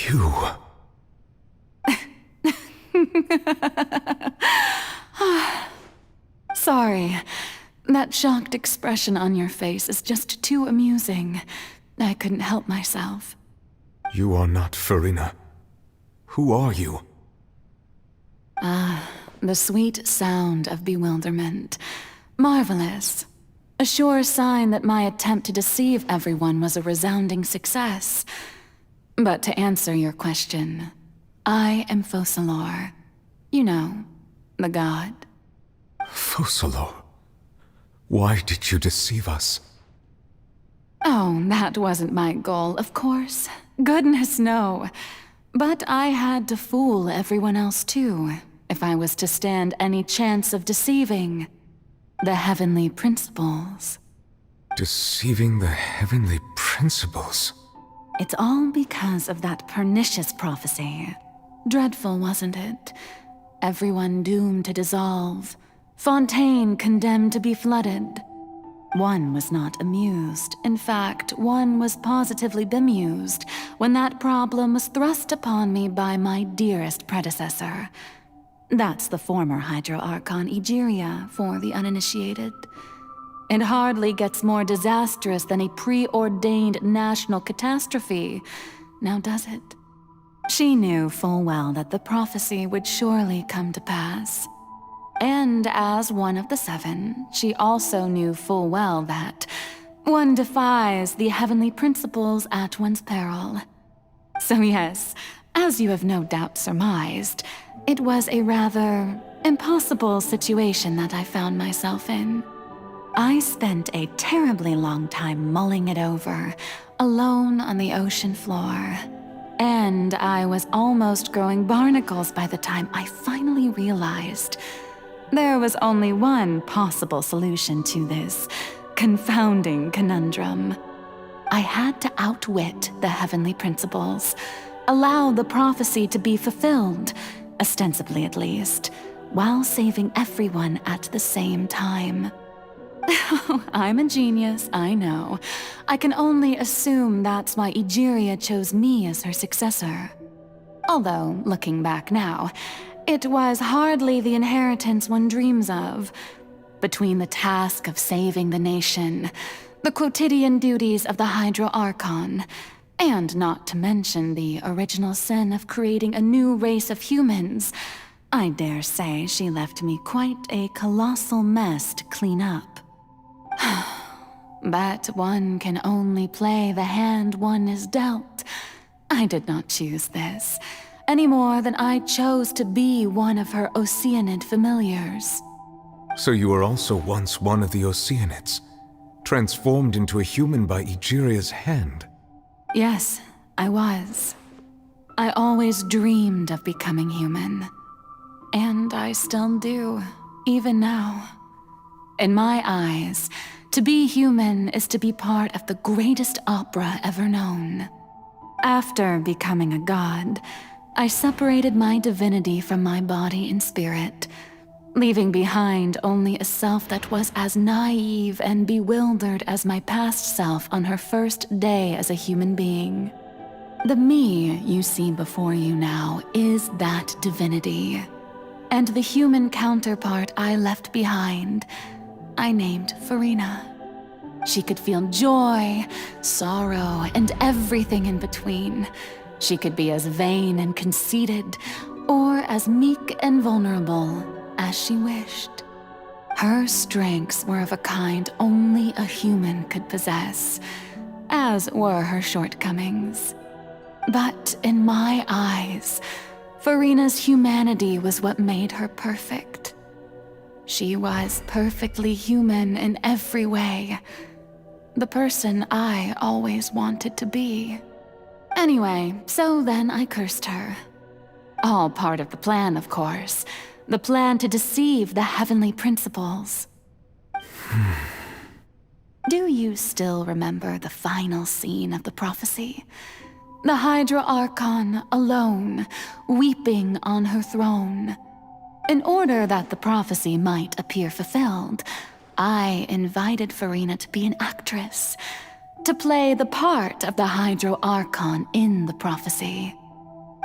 You... Sorry. That shocked expression on your face is just too amusing. I couldn't help myself. You are not Farina. Who are you? The sweet sound of bewilderment. Marvelous. A sure sign that my attempt to deceive everyone was a resounding success. But to answer your question, I am Foçalors. You know, the god. Foçalors? Why did you deceive us? Oh, that wasn't my goal, of course. Goodness, no. But I had to fool everyone else too, if I was to stand any chance of deceiving the heavenly principles. Deceiving the heavenly principles? It's all because of that pernicious prophecy. Dreadful, wasn't it? Everyone doomed to dissolve. Fontaine condemned to be flooded. One was not amused. In fact, one was positively bemused when that problem was thrust upon me by my dearest predecessor. That's the former Hydro Archon Egeria for the uninitiated. It hardly gets more disastrous than a preordained national catastrophe, now does it? She knew full well that the prophecy would surely come to pass. And as one of the seven, she also knew full well that one defies the heavenly principles at one's peril. So yes, as you have no doubt surmised, it was a rather impossible situation that I found myself in. I spent a terribly long time mulling it over, alone on the ocean floor. And I was almost growing barnacles by the time I finally realized there was only one possible solution to this confounding conundrum. I had to outwit the heavenly principles, allow the prophecy to be fulfilled, ostensibly at least, while saving everyone at the same time. I'm a genius, I know. I can only assume that's why Egeria chose me as her successor. Although, looking back now, it was hardly the inheritance one dreams of. Between the task of saving the nation, the quotidian duties of the Hydro Archon, and not to mention the original sin of creating a new race of humans, I dare say she left me quite a colossal mess to clean up. But one can only play the hand one is dealt. I did not choose this, any more than I chose to be one of her Oceanid familiars. So you were also once one of the Oceanids, transformed into a human by Egeria's hand? Yes, I was. I always dreamed of becoming human. And I still do, even now. In my eyes, to be human is to be part of the greatest opera ever known. After becoming a god, I separated my divinity from my body and spirit, leaving behind only a self that was as naive and bewildered as my past self on her first day as a human being. The me you see before you now is that divinity, and the human counterpart I left behind, I named Farina. She could feel joy, sorrow, and everything in between. She could be as vain and conceited, or as meek and vulnerable as she wished. Her strengths were of a kind only a human could possess, as were her shortcomings. But in my eyes, Farina's humanity was what made her perfect. She was perfectly human in every way. The person I always wanted to be. Anyway, so then I cursed her. All part of the plan, of course. The plan to deceive the heavenly principles. Do you still remember the final scene of the prophecy? The Hydra Archon alone, weeping on her throne. In order that the prophecy might appear fulfilled, I invited Farina to be an actress, to play the part of the Hydro Archon in the prophecy.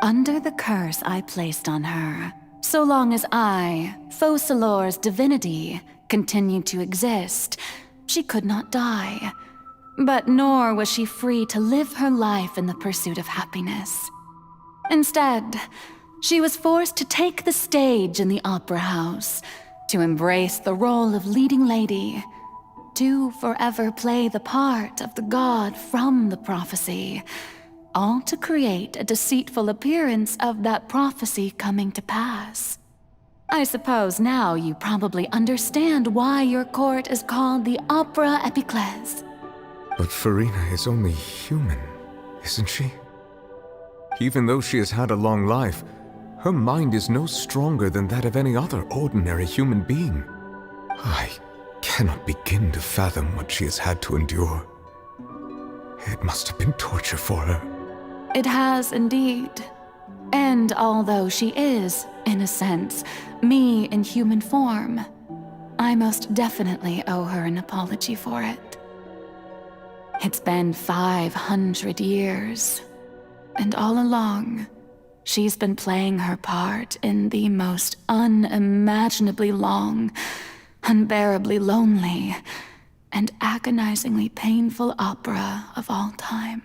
Under the curse I placed on her, so long as I, Foçalors' divinity, continued to exist, she could not die. But nor was she free to live her life in the pursuit of happiness. Instead, she was forced to take the stage in the opera house, to embrace the role of leading lady, to forever play the part of the god from the prophecy, all to create a deceitful appearance of that prophecy coming to pass. I suppose now you probably understand why your court is called the Opera Epiclese. But Farina is only human, isn't she? Even though she has had a long life, her mind is no stronger than that of any other ordinary human being. I cannot begin to fathom what she has had to endure. It must have been torture for her. It has indeed. And although she is, in a sense, me in human form, I most definitely owe her an apology for it. It's been 500 years, and all along, she's been playing her part in the most unimaginably long, unbearably lonely, and agonizingly painful opera of all time.